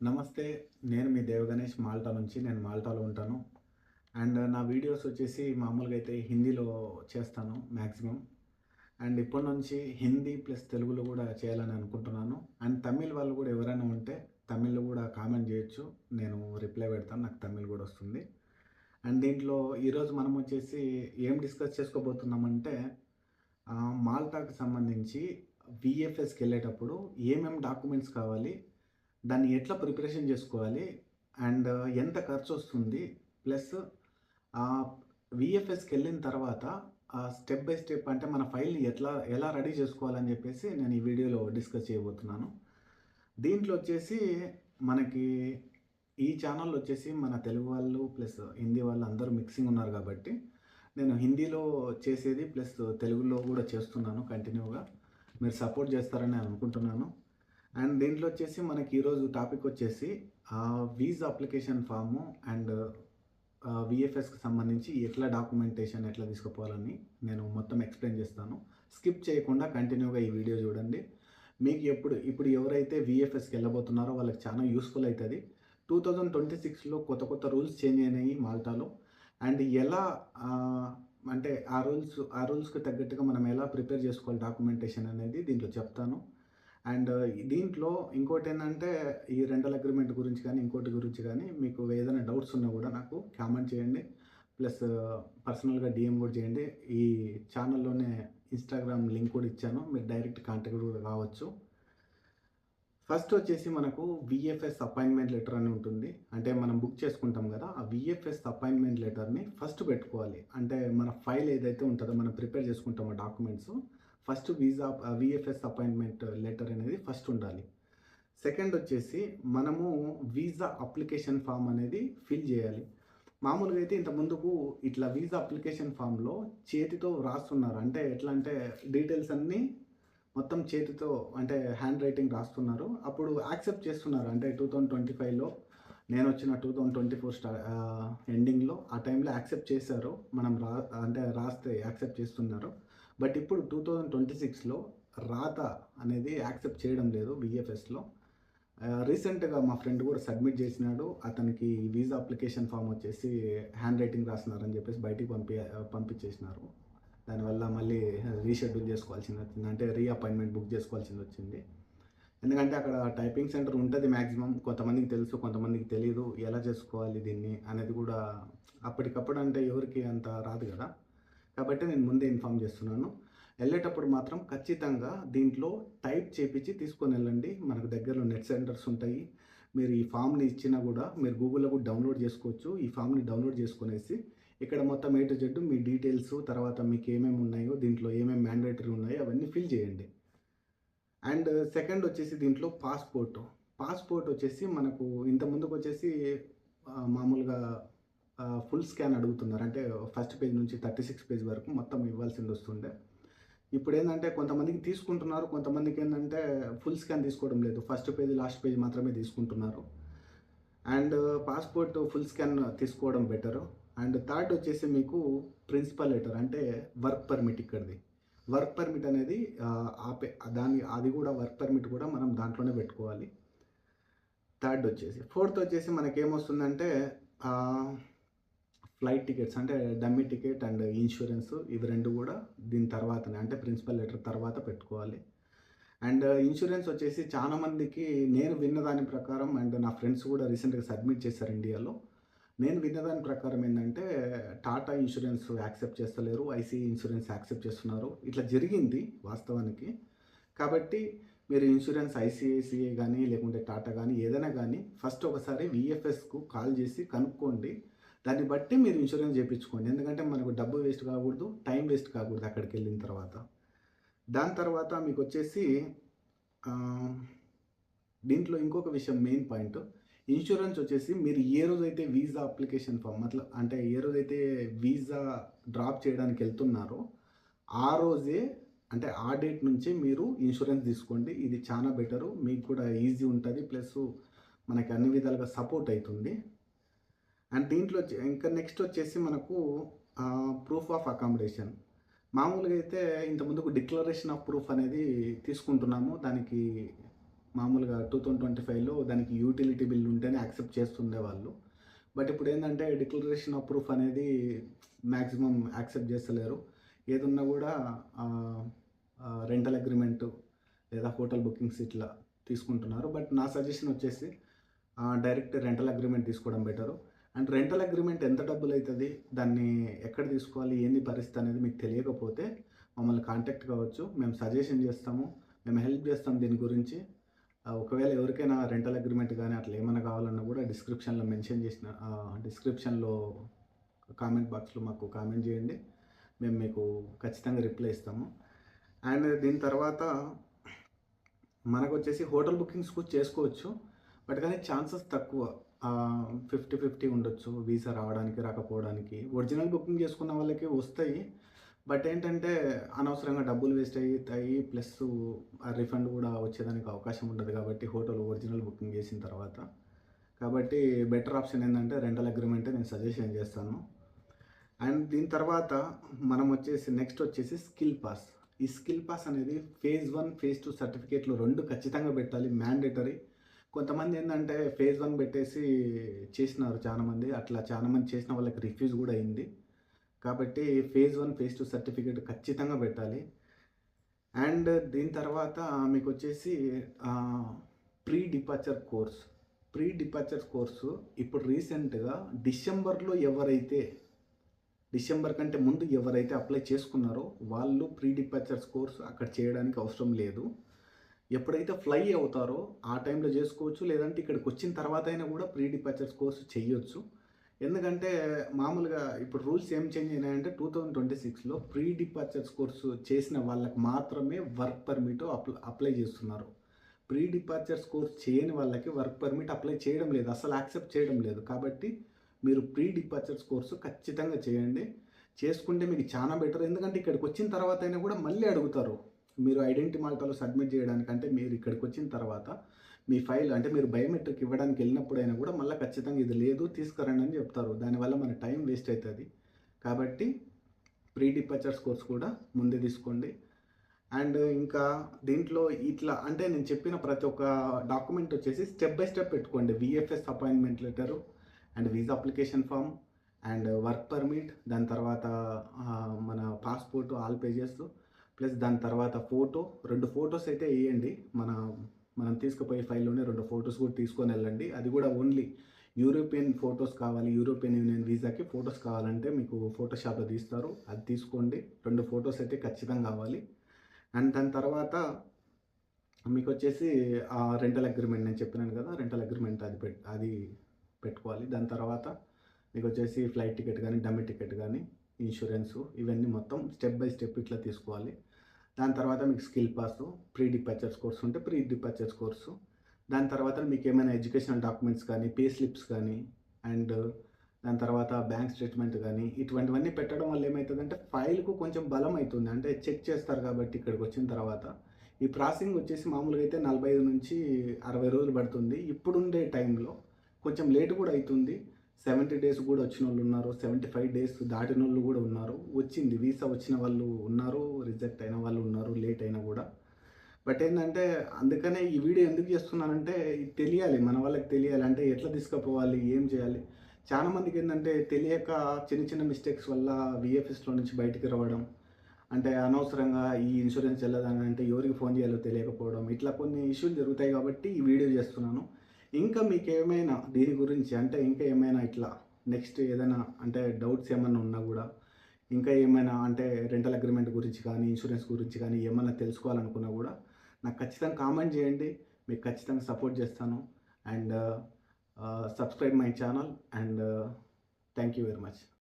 నమస్తే. నేను మీ దేవగణేష్ మాల్టా నుంచి. నేను మాల్టాలో ఉంటాను. అండ్ నా వీడియోస్ వచ్చేసి మామూలుగా అయితే హిందీలో చేస్తాను మ్యాక్సిమం. అండ్ ఇప్పటి నుంచి హిందీ ప్లస్ తెలుగులో కూడా చేయాలని అనుకుంటున్నాను. అండ్ తమిళ్ వాళ్ళు కూడా ఎవరైనా ఉంటే తమిళ్‌లో కూడా కామెంట్ చేయొచ్చు. నేను రిప్లై పెడతాను. నాకు తమిళ్ కూడా వస్తుంది. అండ్ దీంట్లో ఈరోజు మనం వచ్చేసి ఏం డిస్కస్ చేసుకోబోతున్నామంటే మాల్టాకి సంబంధించి వీఎఫ్ఎస్‌కెళ్ళేటప్పుడు ఏమేం డాక్యుమెంట్స్ కావాలి? దాన్ని ఎట్లా ప్రిపరేషన్ చేసుకోవాలి? అండ్ ఎంత ఖర్చొస్తుంది? ప్లస్ ఆహ్, వీఎఫ్ఎస్‌కెళ్ళిన తర్వాత స్టెప్ బై స్టెప్ అంటే మన ఫైల్‌ని ఎలా రెడీ చేసుకోవాలని చెప్పేసి నేను ఈ వీడియోలో డిస్కస్ చేయబోతున్నాను. దీంట్లో వచ్చేసి మనకి ఈ ఛానల్‌లో వచ్చేసి మన తెలుగు వాళ్ళు ప్లస్ హిందీ వాళ్ళు అందరూ మిక్సింగ్ ఉన్నారు కాబట్టి, నేను హిందీలో చేసేది ప్లస్ తెలుగులో కూడా చేస్తున్నాను కంటిన్యూగా. మీరు సపోర్ట్ చేస్తారని నేను అనుకుంటున్నాను. అండ్ దీంట్లో వచ్చేసి మనకి ఈరోజు టాపిక్ వచ్చేసి వీసా అప్లికేషన్ ఫాము అండ్ వీఎఫ్ఎస్‌కి సంబంధించి డాక్యుమెంటేషన్ ఎట్లా తీసుకుపోవాలని నేను మొత్తం ఎక్స్‌ప్లెయిన్ చేస్తాను. స్కిప్ చేయకుండా కంటిన్యూగా ఈ వీడియో చూడండి. మీకు ఇప్పుడు ఎవరైతే వీఎఫ్ఎస్‌కి వెళ్ళబోతున్నారో వాళ్ళకి చాలా యూస్‌ఫుల్ అయితది. 2026లో కొత్త కొత్త రూల్స్ చేంజ్ అయినాయి మాల్టాలో. అండ్ ఎలా అంటే ఆ రూల్స్‌కి తగ్గట్టుగా మనం ఎలా ప్రిపేర్ చేసుకోవాలి డాక్యుమెంటేషన్ అనేది దీంట్లో చెప్తాను. అండ్ దీంట్లో ఇంకోటేందంటే, ఈ రెంటల్ అగ్రీమెంట్ గురించి కానీ, ఇంకోటి గురించి కానీ మీకు ఏదైనా డౌట్స్ ఉన్నా కూడా నాకు కామెంట్ చేయండి. ప్లస్ పర్సనల్‌గా డీఎం కూడా చేయండి. ఈ ఛానల్‌లోనే ఇన్‌స్టాగ్రామ్ లింక్ కూడా ఇచ్చాను. మీరు డైరెక్ట్ కాంటాక్ట్ కూడా కావచ్చు. ఫస్ట్ వచ్చేసి మనకు వీఎఫ్ఎస్ అపాయింట్మెంట్ లెటర్ అని ఉంటుంది. అంటే మనం బుక్ చేసుకుంటాం కదా! ఆ వీఎఫ్ఎస్ అపాయింట్మెంట్ లెటర్‌ని ఫస్ట్ పెట్టుకోవాలి. అంటే మన ఫైల్ ఏదైతే ఉంటదో మనం ప్రిపేర్ చేసుకుంటామో documents first VFS appointment letter అనేది ఫస్ట్ ఉండాలి. సెకండ్ వచ్చేసి మనము వీసా అప్లికేషన్ ఫామ్ అనేది ఫిల్ చేయాలి. మామూలుగా అయితే ఇంత ముందుకు ఇట్లా వీసా అప్లికేషన్ ఫామ్‌లో చేతితో రాస్తున్నారు. అంటే ఎట్లా అంటే డీటెయిల్స్ అన్నీ మొత్తం చేతితో అంటే హ్యాండ్ రైటింగ్ రాస్తున్నారు. అప్పుడు యాక్సెప్ట్ చేస్తున్నారు. అంటే 2025లో నేనొచ్చిన 2024 ఎండింగ్‌లో ఆ టైంలో యాక్సెప్ట్ చేశారు. మనం అంటే రాస్తే యాక్సెప్ట్ చేస్తున్నారు. బట్ ఇప్పుడు 2026లో రాత అనేది యాక్సెప్ట్ చేయడం లేదు వీఎఫ్ఎస్‌లో. రీసెంట్‌గా మా ఫ్రెండ్ కూడా సబ్మిట్ చేసినాడు. అతనికి వీసా అప్లికేషన్ ఫామ్ వచ్చేసి హ్యాండ్ రైటింగ్ రాస్తున్నారని చెప్పేసి బయటికి పంపించేసినారు. దానివల్ల మళ్ళీ రీషెడ్యూల్ చేసుకోవాల్సిందొచ్చింది. అంటే అపాయింట్మెంట్ బుక్ చేసుకోవాల్సిందొచ్చింది. ఎందుకంటే అక్కడ టైపింగ్ సెంటర్ ఉంటది మ్యాక్సిమం. కొంతమందికి తెలుసు, కొంతమందికి తెలీదు. ఎలా చేసుకోవాలి దీన్ని అనేది కూడా అప్పటికప్పుడు అంటే ఎవరికీ అంత రాదు గదా! కాబట్టి నేను ముందే ఇన్ఫార్మ్ చేస్తున్నాను. ఎళ్ళేటప్పుడు మాత్రం ఖచ్చితంగా దీంట్లో టైప్ చేపిచ్చి తీసుకొనెళ్ళండి. మనకు దగ్గరలో నెట్ సెంటర్స్ ఉంటాయి. మీరు ఈ ఫామ్‌ని ఇచ్చినా గూడా మీరు గూగుల్‌లో కూడా డౌన్‌లోడ్ చేసుకోవచ్చు. ఈ ఫామ్‌ని డౌన్‌లోడ్ చేసుకొనేసి ఇక్కడ మొత్తం A to Z me details తర్వాత మీకు ఏమేమి ఉన్నాయో, దీంట్లో ఏమేమి మ్యాండేటరీ ఉన్నాయో అవన్నీ ఫిల్ చేయండి. అండ్ సెకండ్ వచ్చేసి దీంట్లో పాస్‌పోర్ట్. పాస్‌పోర్ట్ వచ్చేసి మనకు ఇంత ముందుకొచ్చేసి మామూలుగా ఫుల్ స్కాన్ అడుగుతున్నారు. అంటే ఫస్ట్ పేజ్ నుంచి 36 పేజ్ వరకు మొత్తం ఇవ్వాల్సిందొస్తుండే. ఇప్పుడేందంటే కొంతమందికి తీసుకుంటున్నారు. కొంతమందికేందంటే ఫుల్ స్కాన్ తీసుకోవడం లేదు. ఫస్ట్ పేజ్, లాస్ట్ పేజ్ మాత్రమే తీసుకుంటున్నారు. అండ్ పాస్‌పోర్ట్ ఫుల్ స్కాన్ తీసుకోవడం బెటరు. అండ్ థర్డ్ వచ్చేసి మీకు ప్రిన్సిపల్ లెటర్ అంటే వర్క్ పర్మిట్ ఇక్కడిది. వర్క్ పర్మిట్ అనేది అది కూడా వర్క్ పర్మిట్ కూడా మనం దాంట్లోనే పెట్టుకోవాలి. థర్డ్ వచ్చేసి. ఫోర్త్ వచ్చేసి మనకేమొస్తుందంటే ఆహ్, ఫ్లైట్ టికెట్స్ అంటే డమ్మీ టికెట్ అండ్ ఇన్స్యూరెన్స్ ఇవి 2 కూడా దీని తర్వాతనే అంటే ప్రిన్సిపల్ లెటర్ తర్వాత పెట్టుకోవాలి. అండ్ ఇన్స్యూరెన్స్ వచ్చేసి చాలా మందికి నేను విన్న దాని ప్రకారం అండ్ నా ఫ్రెండ్స్ కూడా రీసెంట్‌గా సబ్మిట్ చేశారు ఇండియాలో. నేను విన్న దాని ప్రకారం ఏందంటే టాటా ఇన్స్యూరెన్స్ యాక్సెప్ట్ చేస్తలేరు. ఐసీఐ ఇన్స్యూరెన్స్ యాక్సెప్ట్ చేస్తున్నారు. ఇట్లా జరిగింది వాస్తవానికి. కాబట్టి మీరు ఇన్స్యూరెన్స్ ఐసీఐసీఐ గానీ, లేకుంటే టాటా గానీ ఏదైనా గానీ ఫస్ట్ ఒకసారి వీఎఫ్ఎస్‌కు కాల్ చేసి కనుక్కోండి. దాన్ని బట్టి మీరు ఇన్స్యూరెన్స్ చేపించుకోండి. ఎందుకంటే మనకు డబ్బు వేస్ట్ కాకూడదు, టైం వేస్ట్ కాకూడదు అక్కడికెళ్ళిన తర్వాత. దాని తర్వాత మీకొచ్చేసి ఆహ్, దీంట్లో ఇంకొక విషయం మెయిన్ పాయింట్. ఇన్స్యూరెన్స్ వచ్చేసి మీరు ఏ రోజైతే వీసా అప్లికేషన్ ఫామ్ అంటే ఏ రోజైతే వీసా డ్రాప్ చేయడానికెళ్తున్నారో, ఆ రోజే అంటే ఆ డేట్ నుంచే మీరు ఇన్స్యూరెన్స్ తీసుకోండి. ఇది చాలా బెటరు. మీకు కూడా ఈజీ ఉంటది. ప్లస్సు మనకి అన్ని విధాలుగా సపోర్ట్ అయితుంది. అండ్ దీంట్లో ఇంకా నెక్స్ట్ వచ్చేసి మనకు ప్రూఫ్ ఆఫ్ అకామిడేషన్. మామూలుగా అయితే ఇంతకుముందుకు డిక్లరేషన్ ఆఫ్ ప్రూఫ్ అనేది తీసుకుంటున్నాము. దానికి మామూలుగా 2025లో దానికి యూటిలిటీ బిల్ ఉంటేనే యాక్సెప్ట్ చేస్తుండేవాళ్ళు. బట్ ఇప్పుడేందంటే డిక్లరేషన్ ఆఫ్ ప్రూఫ్ అనేది మ్యాక్సిమం యాక్సెప్ట్ చేస్తలేరు. ఏదున్నా గూడా ఆహ్, రెంటల్ అగ్రీమెంటు లేదా హోటల్ బుకింగ్స్ ఇట్లా తీసుకుంటున్నారు. బట్ నా సజెషన్ వచ్చేసి డైరెక్ట్ రెంటల్ అగ్రీమెంట్ తీసుకోవడం బెటరు. అండ్ రెంటల్ అగ్రీమెంట్ ఎంత డబ్బులైతది? దాన్ని ఎక్కడ తీసుకోవాలి? ఏంది పరిస్థితి అనేది మీకు తెలియకపోతే మమ్మల్ని కాంటాక్ట్ కావచ్చు. మేము సజెషన్ చేస్తాము. మేము హెల్ప్ చేస్తాం దీని గురించి. ఒకవేళ ఎవరికైనా రెంటల్ అగ్రీమెంట్ గానీ అట్లా ఏమన్నా కావాలన్నా కూడా డిస్క్రిప్షన్‌లో కామెంట్ బాక్స్‌లో మాకు కామెంట్ చేయండి. మేము మీకు ఖచ్చితంగా రిప్లై ఇస్తాము. అండ్ దీని తర్వాత మనకొచ్చేసి హోటల్ బుకింగ్స్ కూడా చేసుకోవచ్చు. బట్ కానీ ఛాన్సెస్ తక్కువ. 50-50 ఉండొచ్చు వీసా రావడానికి, రాకపోవడానికి. ఒరిజినల్ బుకింగ్ చేసుకున్న వాళ్ళకి వస్తాయి. బట్ ఏంటంటే అనవసరంగా డబ్బులు వేస్ట్ అయితాయి. ప్లస్ రిఫండ్ కూడా వచ్చేదానికి అవకాశం ఉండదు కాబట్టి హోటల్ ఒరిజినల్ బుకింగ్ చేసిన తర్వాత. కాబట్టి బెటర్ ఆప్షన్ ఏందంటే రెంటల్ అగ్రీమెంటే నేను సజెషన్ చేస్తాను. అండ్ దీని తర్వాత మనం వచ్చేసి నెక్స్ట్ వచ్చేసి స్కిల్ పాస్. ఈ స్కిల్ పాస్ అనేది ఫేజ్ 1, ఫేజ్ 2 సర్టిఫికేట్లు 2 ఖచ్చితంగా పెట్టాలి. మ్యాండేటరీ. కొంతమంది ఏందంటే ఫేజ్ 1 పెట్టేసి చేసినారు చాలామంది. అట్లా చాలామంది చేసిన వాళ్ళకి రిఫ్యూజ్ కూడా అయింది. కాబట్టి ఫేజ్ 1, ఫేజ్ 2 సర్టిఫికేట్ ఖచ్చితంగా పెట్టాలి. అండ్ దీని తర్వాత మీకొచ్చేసి pre departure course. Pre departure course ఇప్పుడు రీసెంట్‌గా డిసెంబర్ కంటే ముందు ఎవరైతే అప్లై చేసుకున్నారో వాళ్ళు ప్రీ డిపార్చర్స్ కోర్స్ అక్కడ చేయడానికి అవసరం లేదు. ఎప్పుడైతే ఫ్లై అవుతారో ఆ టైంలో చేసుకోవచ్చు. లేదంటే ఇక్కడికి వచ్చిన తర్వాత అయినా కూడా ప్రీ డిపార్చర్స్ కోర్స్ చేయొచ్చు. ఎందుకంటే మామూలుగా ఇప్పుడు రూల్స్ ఏం చేంజ్ అయినాయంటే 2026లో ప్రీ డిపార్చర్స్ కోర్సు చేసిన వాళ్ళకి మాత్రమే వర్క్ పర్మిట్ అప్లై చేస్తున్నారు. ప్రీ డిపార్చర్స్ కోర్స్ చేయని వాళ్ళకి వర్క్ పర్మిట్ అప్లై చేయడం లేదు. అసలు యాక్సెప్ట్ చేయడం లేదు. కాబట్టి మీరు ప్రీ డిపార్చర్స్ కోర్సు ఖచ్చితంగా చేయండి. చేసుకుంటే మీకు చాలా బెటర్. ఎందుకంటే ఇక్కడికి వచ్చిన తర్వాత అయినా కూడా మళ్ళీ అడుగుతారు. మీరు ఐడెంటిటీ మాల్టాలో సబ్మిట్ చేయడానికి, అంటే మీరు ఇక్కడికి వచ్చిన తర్వాత మీ ఫైల్ అంటే మీరు బయోమెట్రిక్ ఇవ్వడానికి వెళ్ళినప్పుడైనా కూడా మళ్ళీ ఖచ్చితంగా ఇది లేదు తీసుకురండి అని చెప్తారు. దానివల్ల మన టైం వేస్ట్ అవుతుంది. కాబట్టి ప్రీ డిపార్చర్స్ కోర్స్ కూడా ముందే తీసుకోండి. అండ్ ఇంకా దీంట్లో ఇట్లా అంటే నేను చెప్పిన ప్రతి ఒక్క డాక్యుమెంట్ వచ్చేసి స్టెప్ బై స్టెప్ పెట్టుకోండి. VFS appointment letter and visa application form and work permit, దాని తర్వాత మన పాస్పోర్ట్ ఆల్ పేజెస్, ప్లస్ దాని తర్వాత ఫోటో 2 ఫొటోస్ అయితే వేయండి. మనం తీసుకుపోయే ఫైల్లోనే 2 ఫొటోస్ కూడా తీసుకొని వెళ్ళండి. అది కూడా ఓన్లీ యూరోపియన్ ఫొటోస్ కావాలి. యూరోపియన్ యూనియన్ వీసాకి ఫొటోస్ కావాలంటే మీకు ఫోటోషాప్లో తీస్తారు. అది తీసుకోండి. 2 ఫొటోస్ అయితే ఖచ్చితంగా కావాలి. అండ్ దాని తర్వాత మీకు వచ్చేసి రెంటల్ అగ్రిమెంట్ నేను చెప్పినాను కదా, రెంటల్ అగ్రిమెంట్ అది పెట్టుకోవాలి. దాని తర్వాత మీకు వచ్చేసి ఫ్లైట్ టికెట్ కానీ, డమ్మీ టికెట్ కానీ, ఇన్సూరెన్సు, ఇవన్నీ మొత్తం స్టెప్ బై స్టెప్ ఇట్లా తీసుకోవాలి. దాని తర్వాత మీకు skill pass, pre departures course ఉంటే ప్రీ డిపార్చర్స్ కోర్సు. దాని తర్వాత మీకు ఏమైనా ఎడ్యుకేషనల్ డాక్యుమెంట్స్ కానీ, పే స్లిప్స్ కానీ, అండ్ దాని తర్వాత బ్యాంక్ స్టేట్మెంట్ కానీ, ఇటువంటివన్నీ పెట్టడం వల్ల ఏమవుతుందంటే ఫైల్కు కొంచెం బలం అవుతుంది. అంటే చెక్ చేస్తారు కాబట్టి ఇక్కడికి వచ్చిన తర్వాత. ఈ ప్రాసెసింగ్ వచ్చేసి మామూలుగా అయితే 45 నుంచి 60 రోజులు పడుతుంది. ఇప్పుడుండే టైంలో కొంచెం లేట్ కూడా అవుతుంది. 70 డేస్ కూడా వచ్చిన వాళ్ళు ఉన్నారు. 75 డేస్ దాటిన వాళ్ళు కూడా ఉన్నారు. వచ్చింది వీసా వచ్చిన వాళ్ళు ఉన్నారు, రిజెక్ట్ అయిన వాళ్ళు ఉన్నారు, లేట్ అయినా కూడా. బట్ ఏంటంటే అందుకనే ఈ వీడియో ఎందుకు చేస్తున్నానంటే ఇది తెలియాలి, మన వాళ్ళకి తెలియాలి. అంటే ఎట్లా తీసుకుపోవాలి, ఏం చేయాలి. చాలామందికి ఏంటంటే తెలియక చిన్న చిన్న మిస్టేక్స్ వల్ల విఎఫ్ఎస్లో నుంచి బయటికి రావడం, అంటే అనవసరంగా ఈ ఇన్సూరెన్స్ వెళ్ళదని అంటే ఎవరికి ఫోన్ చేయాలో తెలియకపోవడం, ఇట్లా కొన్ని ఇష్యూలు జరుగుతాయి కాబట్టి ఈ వీడియో చేస్తున్నాను. ఇంకా మీకు ఏమైనా దీని గురించి అంటే ఇంకా ఏమైనా ఇట్లా నెక్స్ట్ ఏదైనా అంటే డౌట్స్ ఏమైనా ఉన్నా కూడా, ఇంకా ఏమైనా అంటే రెంటల్ అగ్రిమెంట్ గురించి కానీ, ఇన్సూరెన్స్ గురించి కానీ ఏమైనా తెలుసుకోవాలనుకున్నా కూడా నాకు ఖచ్చితంగా కామెంట్ చేయండి. మీకు ఖచ్చితంగా సపోర్ట్ చేస్తాను. And subscribe my channel and thank you very much.